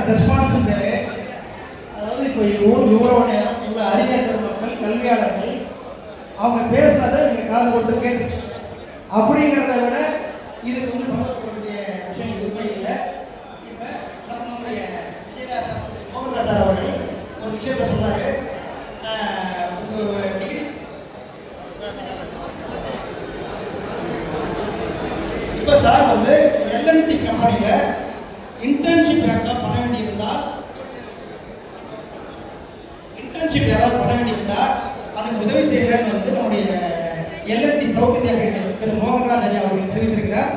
Response பேரு. அதாவது இப்போ இவ்வளோ நேரம் இவ்வளோ அறிஞர்கள் மக்கள் கல்வியாளர்கள் அவங்க பேசுனதை நீங்கள் காது கொடுத்து கேட்டு அப்படிங்கிறத விட இதுக்கு வந்து சம்மந்தப்படக்கூடிய விஷயம் எதுவுமே இல்லை. இப்போ நம்மளுடைய மோகன்ராஜ் சார் அவர்கள் ஒரு விஷயத்த சொன்னார். டிகிரி இப்போ சார் வந்து எல்என்டி கம்பெனியில் இன்டர்ன்ஷிப் யாராவது பண்ண வேண்டியிருந்தால் அதுக்கு உதவி செய்கிறேன்னு வந்து நம்முடைய எல்என்டி சவுத் இந்தியா திரு மோகன்ராஜ் ஐயா அவர்கள் தெரிவித்திருக்கிறார்.